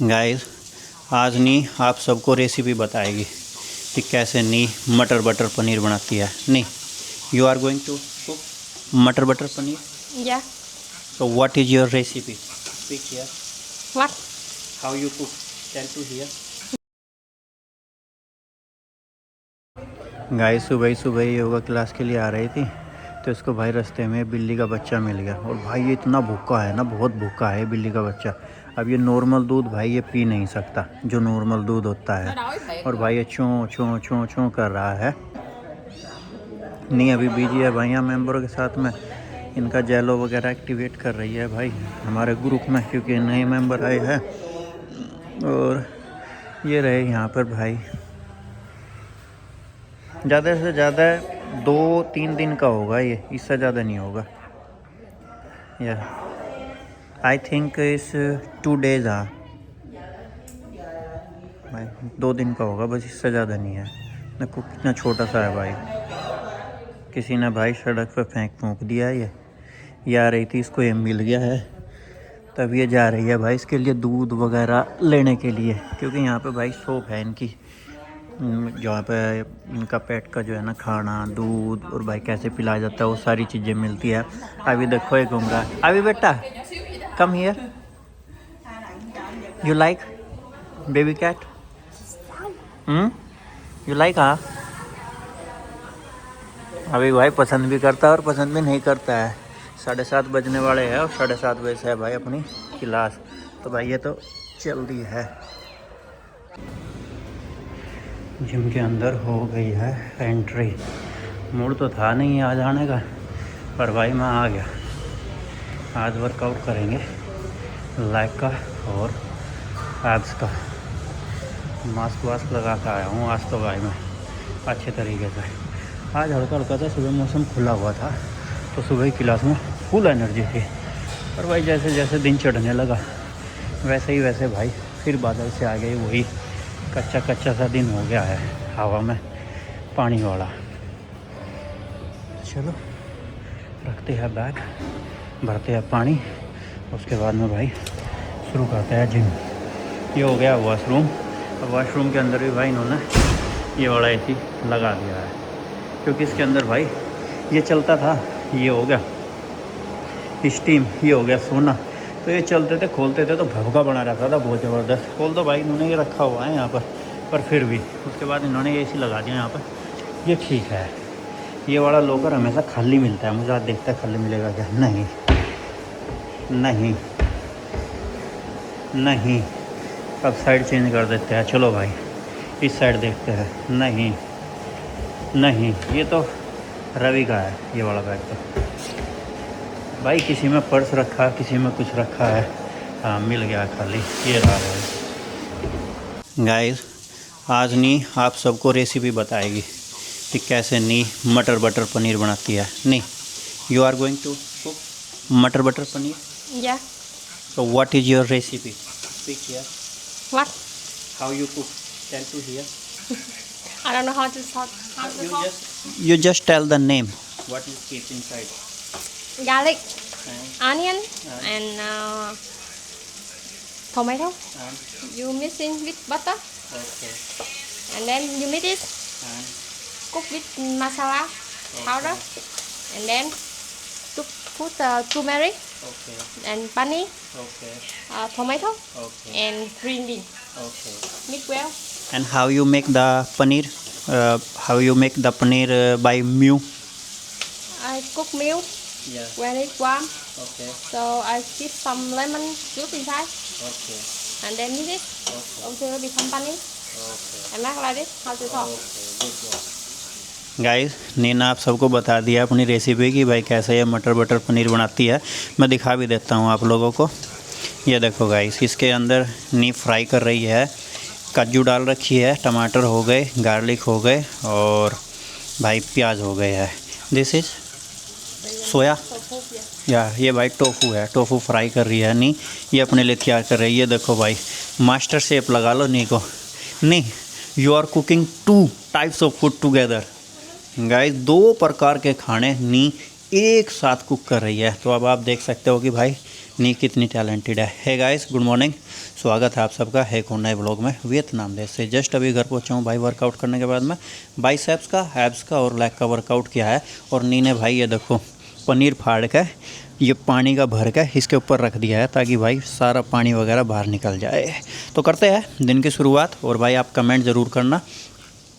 Guys आज नी आप सबको रेसिपी बताएगी कि कैसे नी मटर बटर पनीर बनाती है। नी you are going to cook matar butter paneer. Yeah. So what is your recipe? Speak here. What? How you cook? Tell to here. Guys सुबह सुबह योगा क्लास के लिए आ रही थी तो इसको भाई रास्ते में बिल्ली का बच्चा मिल गया और भाई ये इतना भूखा है ना, बहुत भूखा है बिल्ली का बच्चा। अब ये नॉर्मल दूध भाई ये पी नहीं सकता जो नॉर्मल दूध होता है, और भाई ये चों चों चों चों कर रहा है। नहीं अभी बिजी है भाई यहाँ मेंबरों के साथ में, इनका जेलो वगैरह एक्टिवेट कर रही है भाई हमारे ग्रुप में, क्योंकि नए मेंबर आए हैं। और ये रहे यहाँ पर भाई, ज़्यादा से ज़्यादा 2-3 दिन का होगा ये, इससे ज़्यादा नहीं होगा। या आई थिंक इस 2 days भाई 2 दिन का होगा बस, इससे ज़्यादा नहीं है। देखो कितना छोटा सा है भाई, किसी ने भाई सड़क पे फेंक दिया है। ये आ रही थी, इसको ये मिल गया है तब ये जा रही है भाई इसके लिए दूध वगैरह लेने के लिए, क्योंकि यहाँ पे भाई शॉप है इनकी जहाँ पे इनका पेट का जो है ना खाना, दूध और भाई कैसे पिलाया जाता है वो सारी चीज़ें मिलती है। अभी देखो ये घूम रहा है। अभी बेटा come here, you like baby cat? You like? हाँ अभी भाई पसंद भी करता है और पसंद भी नहीं करता है। 7:30 बजने वाले हैं और 7:30 बजे से है भाई अपनी क्लास, तो भाई ये तो जल्दी है। जिम के अंदर हो गई है एंट्री। मूड तो था नहीं आज आने का, पर भाई मैं आ गया। आज वर्कआउट करेंगे लेग का और एब्स का। मास्क वास्क लगा कर आया हूँ आज तो भाई मैं अच्छे तरीके से। आज हल्का हल्का सा सुबह मौसम खुला हुआ था तो सुबह की क्लास में फुल एनर्जी थी, और भाई जैसे जैसे दिन चढ़ने लगा वैसे भाई फिर बादल से आ गई, वही कच्चा कच्चा सा दिन हो गया है हवा में पानी वाला। चलो रखते हैं बैग, भरते हैं पानी, उसके बाद में भाई शुरू करते हैं जिम। ये हो गया वॉशरूम, और वॉशरूम के अंदर भी भाई इन्होंने ये वाला एसी लगा दिया है, क्योंकि इसके अंदर भाई ये चलता था, ये हो गया स्टीम, ये हो गया सोना। तो ये चलते थे खोलते थे तो भभका बना रहता था बहुत ज़बरदस्त। खोल दो भाई, इन्होंने ये रखा हुआ है यहाँ पर फिर भी उसके बाद इन्होंने ये एसी लगा दिया यहाँ पर। ये ठीक है, ये वाला लॉकर हमेशा खाली मिलता है, मुझे आज देखता है खाली मिलेगा क्या। नहीं नहीं नहीं, अब साइड चेंज कर देते हैं। चलो भाई इस साइड देखते हैं। नहीं नहीं, ये तो रवि का है ये वाला बैग। तो भाई किसी में पर्स रखा है, किसी में कुछ रखा है। हाँ मिल गया खाली, ये रहा है। गाइस आज नी आप सबको रेसिपी बताएगी कि कैसे नी मटर बटर पनीर बनाती है। नी you are going to cook matar butter paneer. Yeah. So what is your recipe? Speak here. What? How you cook? Tell to here. I don't know how to talk. You just tell the name. What you keep inside? Garlic, And, onion, and, and tomato. and You mix in with butter, okay. and then you mix it. And Cook with masala powder, and then to put turmeric okay. and paneer, Okay. tomato, Okay. and green bean. Okay. Mix well. And how you make the paneer? How you make the paneer by mew? I cook milk Yeah. when it's warm, Okay. so I keep some lemon juice inside, Okay. and then mix it Okay. until it become paneer. Okay. And make like this. How to talk? Guys Neena आप सबको बता दिया अपनी recipe की भाई कैसे ये मटर बटर पनीर बनाती है। मैं दिखा भी देता हूँ आप लोगों को। ये देखो गाइस, इसके अंदर नी फ्राई कर रही है, काजू डाल रखी है, टमाटर हो गए, गार्लिक हो गए और भाई प्याज हो गए है। दिस इज़ सोया या ये भाई टोफू है, टोफू फ्राई कर रही है नी, ये अपने लिए तैयार कर रही है। ये देखो भाई मास्टर शेफ लगा लो नी को। नी you are cooking 2 types of food together. Guys 2 प्रकार के खाने नी एक साथ कुक कर रही है। तो अब आप देख सकते हो कि भाई नी कितनी टैलेंटेड है। हे गाइस, गुड मॉर्निंग, स्वागत है आप सबका है एक और नए ब्लॉग में। वियतनाम देश से जस्ट अभी घर पहुंचा हूँ भाई। वर्कआउट करने के बाद में बाइसेप्स का, एब्स का और लेग का वर्कआउट किया है। और नी ने भाई ये देखो पनीर फाड़ के ये पानी का भर के इसके ऊपर रख दिया है ताकि भाई सारा पानी वगैरह बाहर निकल जाए। तो करते हैं दिन की शुरुआत। और भाई आप कमेंट ज़रूर करना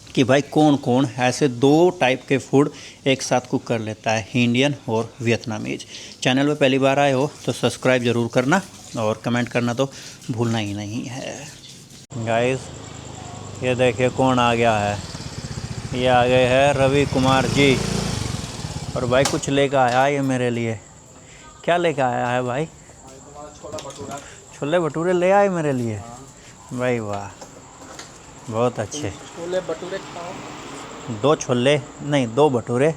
कि भाई कौन कौन ऐसे 2 टाइप के फूड एक साथ कुक कर लेता है, इंडियन और वियतनामीज। चैनल पे पहली बार आए हो तो सब्सक्राइब ज़रूर करना और कमेंट करना तो भूलना ही नहीं है। गाइस ये देखिए कौन आ गया है, ये आ गए हैं रवि कुमार जी। और भाई कुछ लेकर आया है ये मेरे लिए। क्या लेकर आया है भाई? छोले भटूरे ले आए मेरे लिए। भाई वाह, बहुत अच्छे। छोले भटूरे खाओ। 2 छोले नहीं, 2 भटूरे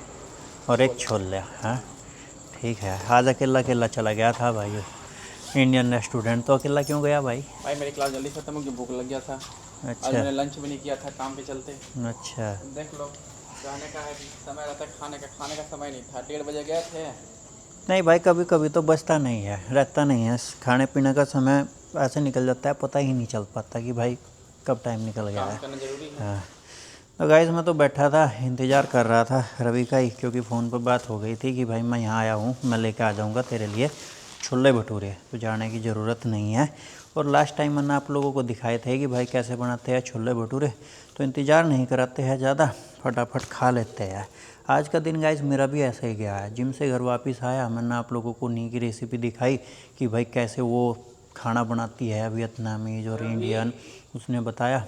और 1 छोले। हाँ ठीक है। आज अकेला अकेला चला गया था भाई ये इंडियन रेस्टोरेंट। तो अकेला क्यों गया भाई? भाई मेरी क्लास जल्दी खत्म हो गई, भूख लग गया था। अच्छा। आज मैंने लंच भी नहीं किया था काम के चलते। अच्छा। देख लो, जाने का है समय रहता है, खाने का समय नहीं था। 1:30 बजे गए थे। नहीं भाई, कभी कभी तो बचता नहीं है, रहता नहीं है। खाने पीने का समय ऐसे निकल जाता है, पता ही नहीं चल पाता कि भाई कब टाइम निकल गया काम है। करना जरूरी है। हाँ तो गाइस मैं तो बैठा था, इंतज़ार कर रहा था रवि का ही, क्योंकि फ़ोन पर बात हो गई थी कि भाई मैं यहाँ आया हूँ, मैं लेके आ जाऊँगा तेरे लिए छोले भटूरे, तो जाने की ज़रूरत नहीं है। और लास्ट टाइम मैंने आप लोगों को दिखाए थे कि भाई कैसे बनाते हैं छोले भटूरे, तो इंतज़ार नहीं कराते हैं ज़्यादा, फटाफट खा लेते हैं। आज का दिन गाइस मेरा भी ऐसा ही गया है। जिम से घर वापस आया, मैंने आप लोगों को नी की रेसिपी दिखाई कि भाई कैसे वो खाना बनाती है वियतनामीज और इंडियन, उसने बताया।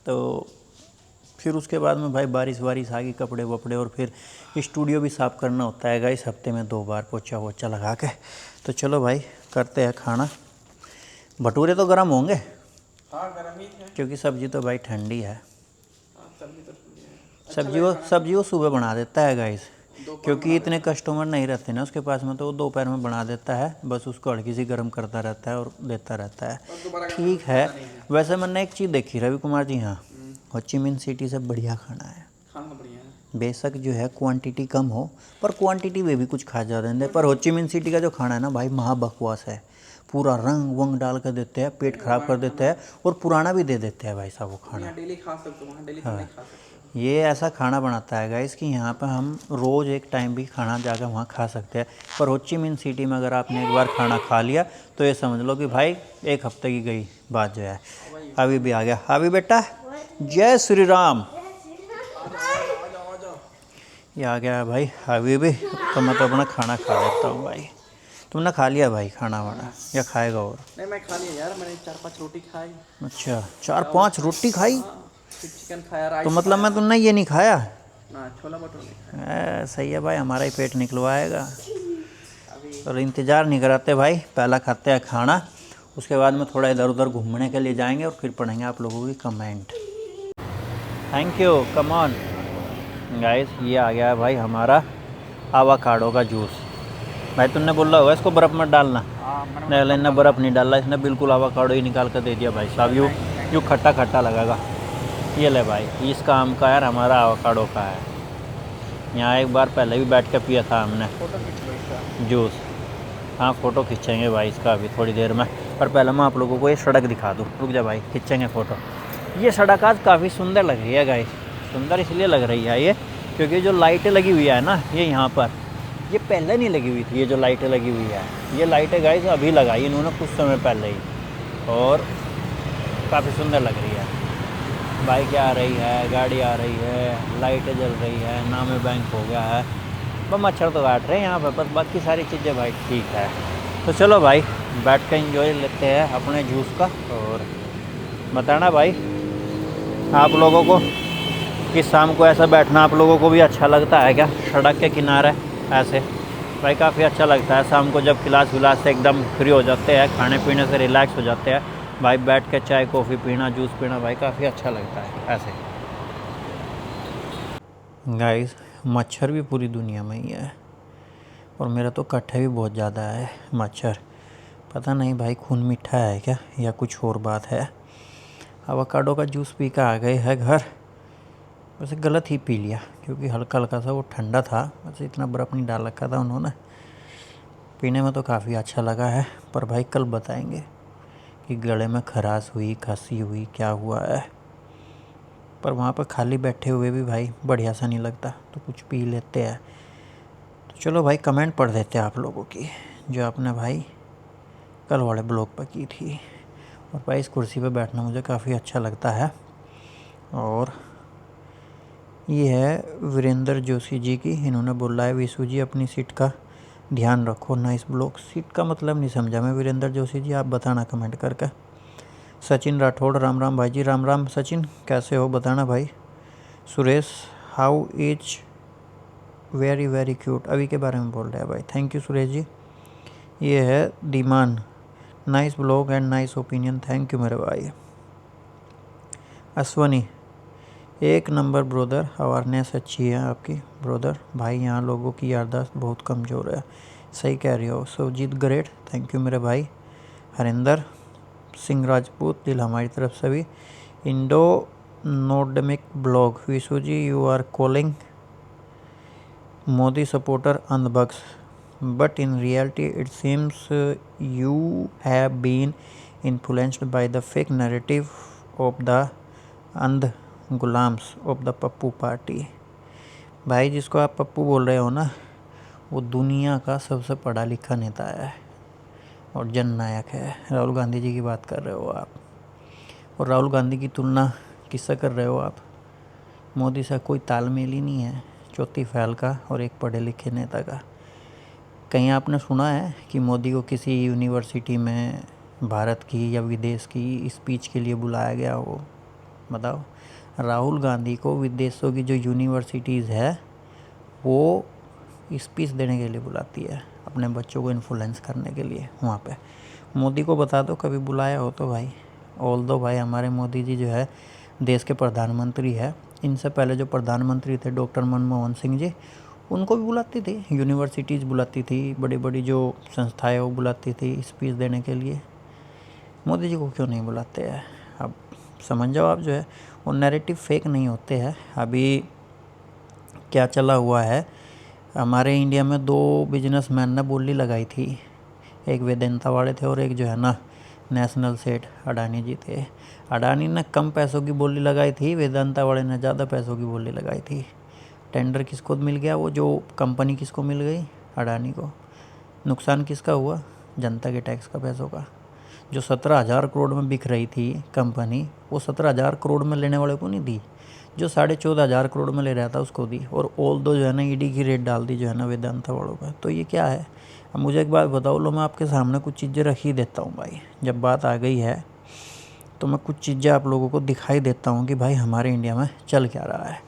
तो फिर उसके बाद में भाई बारिश वारिश आ गई, कपड़े वपड़े, और फिर स्टूडियो भी साफ़ करना होता है गाइस हफ्ते में 2 बार, पोछा वोछा लगा के। तो चलो भाई करते हैं खाना। भटूरे तो गर्म होंगे हाँ गर्म ही थे। क्योंकि सब्ज़ी तो भाई ठंडी है। सब्जी तो ठंडी है। सब्जी वो सुबह बना देता है गाइस, क्योंकि इतने कस्टमर नहीं रहते ना उसके पास में, तो वो दोपहर में बना देता है, बस उसको हल्की सी गर्म करता रहता है और देता रहता है। ठीक है। वैसे मैंने एक चीज़ देखी रवि कुमार जी, हाँ हो ची मिन सिटी से बढ़िया खाना है। खाना बढ़िया है। बेशक जो है क्वांटिटी कम हो, पर क्वांटिटी में भी कुछ खा जाते हैं। पर हो ची मिन सिटी का जो खाना है ना भाई, महा बकवास है। पूरा रंग वंग डाल कर देते हैं, पेट खराब कर देते हैं और पुराना भी दे देते हैं भाई साहब वो खाना। यहाँ डेली खा सकते हो, वहाँ डेली तो नहीं खा सकते। ये ऐसा खाना बनाता है गाइस कि यहाँ पर हम रोज़ एक टाइम भी खाना जाकर वहाँ खा सकते हैं। पर हो ची मिन सिटी में अगर आपने एक बार खाना खा लिया तो ये समझ लो कि भाई 1 हफ्ते की गई बात जो है। अभी भी आ गया। अभी बेटा जय श्री राम। ये आ गया है भाई अभी भी। तो मैं तो अपना खाना खा लेता हूँ भाई। तुमने खा लिया भाई खाना वाना या खाएगा? और नहीं मैं खा लिया यार, मैंने 4-5 रोटी खाई। अच्छा 4-5 रोटी खाई? फिर चिकन खाया, राइस तो मतलब मैं तुमने ये नहीं खाया? ना, छोला भटूरे नहीं खाया। सही है भाई, हमारा ही पेट निकलवाएगा। और इंतज़ार नहीं कराते भाई, पहला खाते हैं खाना, उसके बाद में थोड़ा इधर उधर घूमने के लिए जाएंगे और फिर पढ़ेंगे आप लोगों की comment. Thank you, come on guys. ये आ गया है भाई हमारा आवाकाडो का जूस। भाई तुमने बोला होगा इसको बर्फ़ मत डालना, नहीं इसने बर्फ़ नहीं डाला, इसने बिल्कुल आवाकाडो ही निकाल कर दे दिया भाई साहब। यूँ खट्टा खट्टा लगेगा। ये ले भाई, इसका आम का यार, हमारा आवाकाडो का है। यहाँ एक बार पहले भी बैठ के पिया था हमने जूस। हाँ फ़ोटो खींचेंगे भाई इसका अभी थोड़ी देर में, पर पहले मैं आप लोगों को ये सड़क दिखा दूँ। रुक जा भाई, खींचेंगे फ़ोटो। ये सड़क आज काफ़ी सुंदर लग रही है गाइस। सुंदर इसलिए लग रही है ये क्योंकि जो लाइटें लगी हुई है ना ये यहाँ पर, ये पहले नहीं लगी हुई थी। ये जो लाइटें लगी हुई है, ये लाइटें गाइस अभी लगाई इन्होंने कुछ समय पहले ही, और काफ़ी सुंदर लग रही है। बाइक आ रही है, गाड़ी आ रही है, लाइटें जल रही है, नामे बैंक हो गया है। बस मच्छर तो काट रहे हैं यहाँ पर, बस बाकी सारी चीज़ें भाई ठीक है। तो चलो भाई बैठ कर एंजॉय लेते हैं अपने जूस का। और बताना भाई आप लोगों को कि शाम को ऐसा बैठना आप लोगों को भी अच्छा लगता है क्या? सड़क के किनारे ऐसे भाई काफ़ी अच्छा लगता है शाम को, जब क्लास विलास से एकदम फ्री हो जाते हैं, खाने पीने से रिलैक्स हो जाते हैं भाई, बैठ के चाय कॉफ़ी पीना, जूस पीना भाई काफ़ी अच्छा लगता है ऐसे। गाइस मच्छर भी पूरी दुनिया में ही है, और मेरा तो कट्ठे भी बहुत ज़्यादा है मच्छर। पता नहीं भाई खून मीठा है क्या या कुछ और बात है। एवोकाडो का जूस पी कर आ गए है घर। वैसे गलत ही पी लिया क्योंकि हल्का हल्का सा वो ठंडा था, वैसे इतना बर्फ़ नहीं डाल रखा था उन्होंने। पीने में तो काफ़ी अच्छा लगा है, पर भाई कल बताएंगे कि गले में खराश हुई, खांसी हुई, क्या हुआ है। पर वहाँ पर खाली बैठे हुए भी भाई बढ़िया सा नहीं लगता, तो कुछ पी लेते हैं। तो चलो भाई कमेंट पढ़ देते हैं आप लोगों की, जो आपने भाई कल वाले ब्लॉग पर की थी। और भाई इस कुर्सी पर बैठना मुझे काफ़ी अच्छा लगता है। और ये है वीरेंद्र जोशी जी की, इन्होंने बोला है विशु जी अपनी सीट का ध्यान रखो, नाइस ब्लॉग। सीट का मतलब नहीं समझा मैं वीरेंद्र जोशी जी, आप बताना कमेंट करके। सचिन राठौड़, राम राम भाई जी। राम राम सचिन, कैसे हो बताना भाई। Suresh, how is very very cute, अभी के बारे में बोल रहे हैं भाई, थैंक यू सुरेश जी। ये है दीमान, nice blog and nice opinion, thank you मेरे भाई। अश्वनी, एक नंबर ब्रोदर, अवेयरनेस अच्छी है आपकी ब्रोदर। भाई यहाँ लोगों की याददाश्त बहुत कमज़ोर है, सही कह रही हो। सुजीत ग्रेट, थैंक यू मेरे भाई। हरिंदर सिंह राजपूत, दिल हमारी तरफ से भी। Indo nomadic blog, Vishu ji you are calling Modi supporter अंधभक्स, but in reality it seems you have been influenced by the fake narrative of the अंध गुलाम्स ऑफ द पप्पू पार्टी। भाई जिसको आप पप्पू बोल रहे हो ना, वो दुनिया का सबसे पढ़ा लिखा नेता है और जननायक है। राहुल गांधी जी की बात कर रहे हो आप, और राहुल गांधी की तुलना किससे कर रहे हो आप? मोदी से कोई तालमेल ही नहीं है, चौथी फैल का और एक पढ़े लिखे नेता का। कहीं आपने सुना है कि मोदी को किसी यूनिवर्सिटी में भारत की या विदेश की स्पीच के लिए बुलाया गया हो? बताओ। राहुल गांधी को विदेशों की जो यूनिवर्सिटीज़ है वो स्पीच देने के लिए बुलाती है, अपने बच्चों को इन्फ्लुएंस करने के लिए वहाँ पे। मोदी को बता दो कभी बुलाया हो तो भाई। ऑल्दो भाई हमारे मोदी जी जो है देश के प्रधानमंत्री है, इनसे पहले जो प्रधानमंत्री थे डॉक्टर मनमोहन सिंह जी, उनको भी बुलाती थी, यूनिवर्सिटीज़ बुलाती थी, बड़ी बड़ी जो संस्थाएँ वो बुलाती थी स्पीच देने के लिए। मोदी जी को क्यों नहीं बुलाते हैं? अब समझ जाओ आप जो है, वो नैरेटिव फेक नहीं होते हैं। अभी क्या चला हुआ है, हमारे इंडिया में 2 बिजनेसमैन ने बोली लगाई थी, एक वेदांता वाले थे और एक जो है ना नेशनल सेठ अडानी जी थे। अडानी ने कम पैसों की बोली लगाई थी, वेदांता वाले ने ज़्यादा पैसों की बोली लगाई थी। टेंडर किसको मिल गया? वो जो कंपनी किसको मिल गई? अडानी को। नुकसान किसका हुआ? जनता के टैक्स का पैसों का। जो 17,000 करोड़ में बिक रही थी कंपनी, वो 17,000 करोड़ में लेने वाले को नहीं दी, जो 14,500 करोड़ में ले रहा था उसको दी। और ऑल दो जो है ना ईडी की रेट डाल दी जो है ना वेदांता वालों पर। तो ये क्या है? अब मुझे एक बात बताओ लो, मैं आपके सामने कुछ चीज़ें रख ही देता हूँ भाई। जब बात आ गई है तो मैं कुछ चीज़ें आप लोगों को दिखाई देता हूँ कि भाई हमारे इंडिया में चल क्या रहा है।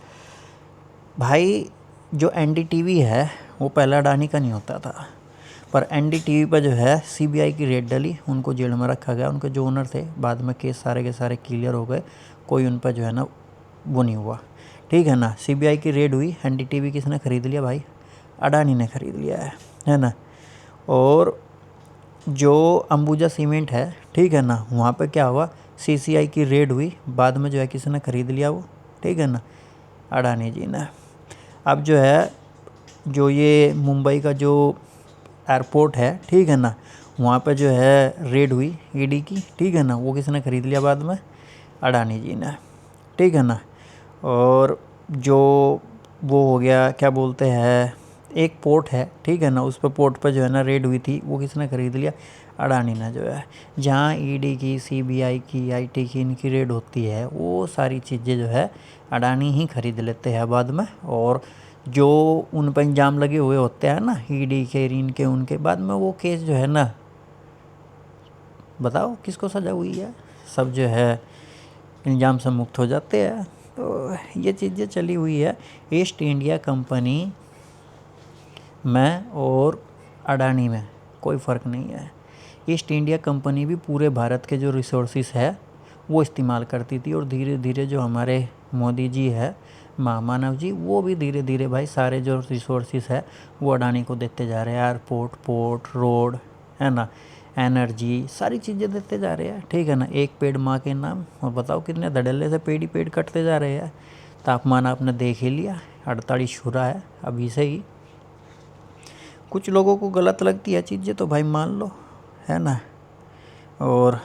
भाई जो NDTV है वो पहले अडानी का नहीं होता था, पर NDTV पर जो है CBI की रेड डली, उनको जेल में रखा गया। उनके जो ओनर थे बाद में केस सारे के सारे क्लियर हो गए, कोई उन पर जो है ना वो नहीं हुआ, ठीक है ना। CBI की रेड हुई, NDTV किसने ख़रीद लिया भाई? अडानी ने ख़रीद लिया है ना। और जो अंबुजा सीमेंट है, ठीक है ना, वहाँ पे क्या हुआ, CCI की रेड हुई, बाद में जो है किसने ख़रीद लिया वो, ठीक है ना, अडानी जी ने। अब जो है जो ये मुंबई का जो एयरपोर्ट है, ठीक है ना, वहाँ पे जो है रेड हुई ईडी की, ठीक है ना, वो किसने ख़रीद लिया बाद में? अडानी जी ने, ठीक है ना। और जो वो हो गया क्या बोलते हैं, एक पोर्ट है, ठीक है ना, उस पर पोर्ट पर जो है ना रेड हुई थी, वो किसने ख़रीद लिया? अडानी ने जो है। जहाँ ईडी की, CBI की, IT की, इनकी रेड होती है, वो सारी चीज़ें जो है अडानी ही ख़रीद लेते हैं बाद में। और जो उन पर इल्ज़ाम लगे हुए होते हैं ना ईडी के, इनके, उनके, बाद में वो केस जो है ना, बताओ किसको सज़ा हुई है? सब जो है इल्ज़ाम से मुक्त हो जाते हैं। तो ये चीज़ें चली हुई है। ईस्ट इंडिया कंपनी में और अडानी में कोई फ़र्क नहीं है। ईस्ट इंडिया कंपनी भी पूरे भारत के जो रिसोर्सिस है वो इस्तेमाल करती थी, और धीरे धीरे जो हमारे मोदी जी है, महामानव जी, वो भी धीरे धीरे भाई सारे जो रिसोर्सिस है वो अडानी को देते जा रहे हैं। एयरपोर्ट, पोर्ट, रोड, है ना, एनर्जी, सारी चीज़ें देते जा रहे हैं, ठीक है ना। एक पेड़ माँ के नाम, और बताओ कितने धड़ल्ले से पेड़ ही पेड़ कटते जा रहे हैं। तापमान आपने देख ही लिया, 48 छू रहा है अभी से ही। कुछ लोगों को गलत लगती है चीज़ें तो भाई मान लो, है ना। और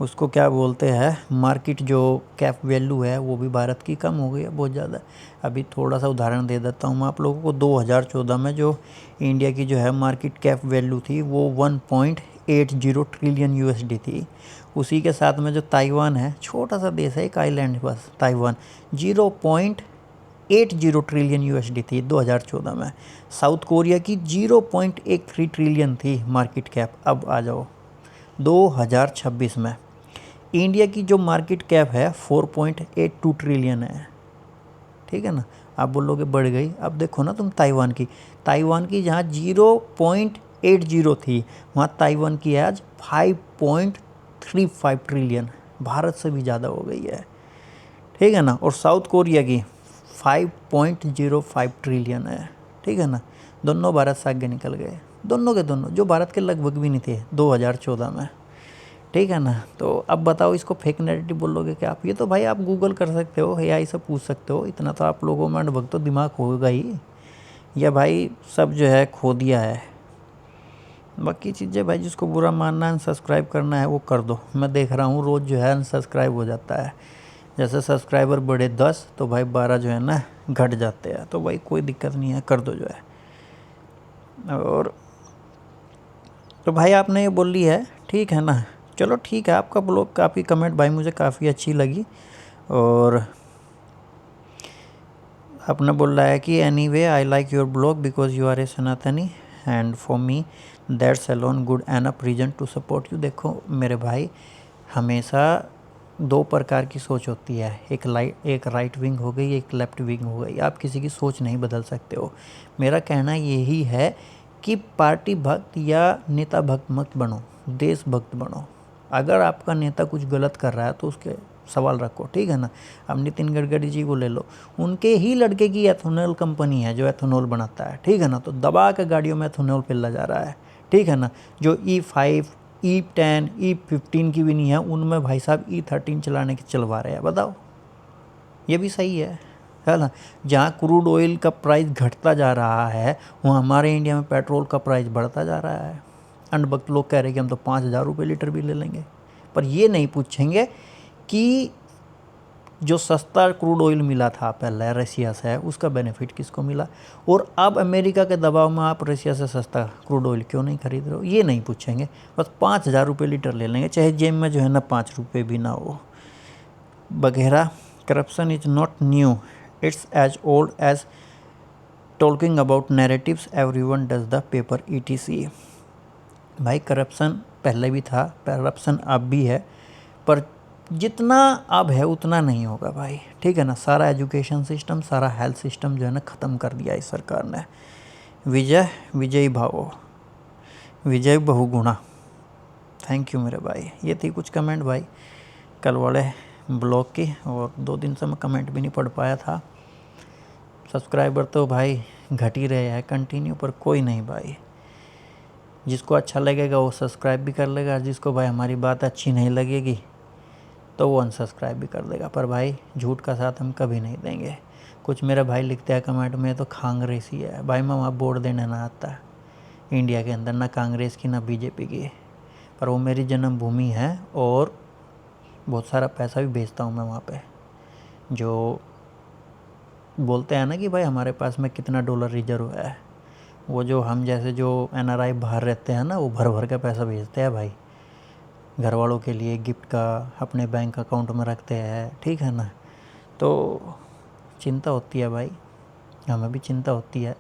उसको क्या बोलते हैं, मार्केट जो कैप वैल्यू है वो भी भारत की कम हो गई है बहुत ज़्यादा। अभी थोड़ा सा उदाहरण दे देता हूँ मैं आप लोगों को। 2014 में जो इंडिया की जो है मार्केट कैप वैल्यू थी वो 1.80 ट्रिलियन USD थी। उसी के साथ में जो ताइवान है, छोटा सा देश है, एक आइलैंड बस ताइवान, 0.80 ट्रिलियन USD थी 2014 में। साउथ कोरिया की 0.13 ट्रिलियन थी मार्केट कैप। अब आ जाओ 2026 में इंडिया की जो मार्केट कैप है 4.82 ट्रिलियन है, ठीक है ना। आप बोलोगे बढ़ गई, अब देखो ना तुम ताइवान की जहाँ 0.80 थी, वहाँ ताइवान की आज 5.35 ट्रिलियन, भारत से भी ज़्यादा हो गई है, ठीक है ना। और साउथ कोरिया की 5.05 ट्रिलियन है, ठीक है ना। दोनों भारत से आगे निकल गए, दोनों के दोनों, जो भारत के लगभग भी नहीं थे 2014 में, ठीक है ना। तो अब बताओ इसको फेक नैरेटिव बोलोगे क्या आप? ये तो भाई आप गूगल कर सकते हो, AI से पूछ सकते हो, इतना तो आप लोगों में अनुभव तो दिमाग होगा ही, या भाई सब जो है खो दिया है। बाकी चीज़ें भाई जिसको बुरा मानना है, अनसब्सक्राइब करना है वो कर दो। मैं देख रहा हूँ रोज़ जो है अनसब्सक्राइब हो जाता है। जैसे सब्सक्राइबर बढ़े 10 तो भाई 12 जो है ना घट जाते हैं। तो भाई कोई दिक्कत नहीं है, कर दो जो है। और तो भाई आपने ये बोल ली है, ठीक है ना। चलो ठीक है, आपका ब्लॉग काफ़ी कमेंट भाई मुझे काफ़ी अच्छी लगी। और आपने बोल रहा है कि anyway I like your blog because you are a Sanatani and for me that's alone good enough reason to support you. देखो मेरे भाई, हमेशा दो प्रकार की सोच होती है, एक राइट विंग हो गई, एक लेफ्ट विंग हो गई। आप किसी की सोच नहीं बदल सकते हो। मेरा कहना यही है कि पार्टी भक्त या नेता भक्त मत बनो, देश भक्त बनो। अगर आपका नेता कुछ गलत कर रहा है तो उसके सवाल रखो, ठीक है ना। अब नितिन गडकरी जी को ले लो, उनके ही लड़के की एथेनॉल कंपनी है जो एथेनॉल बनाता है, ठीक है ना। तो दबा के गाड़ियों में एथेनॉल पिला जा रहा है, ठीक है ना। जो E5, E10, E15 की भी नहीं है, उनमें भाई साहब E13 चलाने की चलवा रहे हैं। बताओ, ये भी सही है ना। जहाँ क्रूड ऑयल का प्राइस घटता जा रहा है, वहाँ हमारे इंडिया में पेट्रोल का प्राइस बढ़ता जा रहा है। अनभक्त लोग कह रहे हैं कि हम तो 5,000 रुपये लीटर भी ले लेंगे, पर ये नहीं पूछेंगे कि जो सस्ता क्रूड ऑयल मिला था पहले रसिया से, उसका बेनिफिट किसको मिला, और अब अमेरिका के दबाव में आप रसिया से सस्ता क्रूड ऑयल क्यों नहीं खरीद रहे हो, ये नहीं पूछेंगे। बस 5,000 रुपये लीटर ले लेंगे, चाहे जेब में जो है ना 5 रुपये भी ना हो वगैरह। Corruption is not new, it's as old as talking about narratives, everyone does the paper ETC। भाई करप्शन पहले भी था, करप्शन अब भी है, पर जितना अब है उतना नहीं होगा भाई, ठीक है ना। सारा एजुकेशन सिस्टम, सारा हेल्थ सिस्टम जो है ना ख़त्म कर दिया इस सरकार ने। विजय विजयी भावो, विजय बहुगुणा। थैंक यू मेरे भाई। ये थी कुछ कमेंट भाई कल वाले ब्लॉग की, और 2 दिन से मैं कमेंट भी नहीं पढ़ पाया था। सब्सक्राइबर तो भाई घट ही रहे हैं कंटिन्यू, पर कोई नहीं भाई, जिसको अच्छा लगेगा वो सब्सक्राइब भी कर लेगा, जिसको भाई हमारी बात अच्छी नहीं लगेगी तो वो अनसब्सक्राइब भी कर देगा। पर भाई झूठ का साथ हम कभी नहीं देंगे। कुछ मेरे भाई लिखते हैं कमेंट में तो कांग्रेसी है, भाई मैं वहाँ वोट देने ना आता इंडिया के अंदर, ना कांग्रेस की ना BJP की, पर वो मेरी जन्मभूमि है और बहुत सारा पैसा भी भेजता हूँ मैं वहाँ पे। जो बोलते हैं ना कि भाई हमारे पास में कितना डॉलर रिजर्व है, वो जो हम जैसे जो NRI बाहर रहते हैं ना, वो भर भर का पैसा भेजते हैं भाई, घर वालों के लिए गिफ्ट का अपने बैंक अकाउंट में रखते हैं, ठीक है ना। तो चिंता होती है भाई, हमें भी चिंता होती है।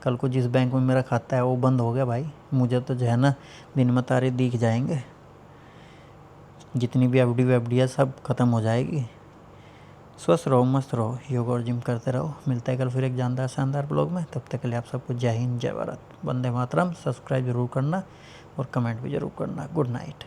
कल को जिस बैंक में मेरा खाता है वो बंद हो गया भाई, मुझे तो जो है ना दिन में तारे दिख जाएंगे, जितनी भी FD है सब ख़त्म हो जाएगी। स्वस्थ रहो, मस्त रहो, योगा और जिम करते रहो। मिलता है कल फिर एक जानदार शानदार ब्लॉग में। तब तक के लिए आप सबको जय हिंद, जय भारत, वंदे मातरम। सब्सक्राइब जरूर करना और कमेंट भी जरूर करना। Good night.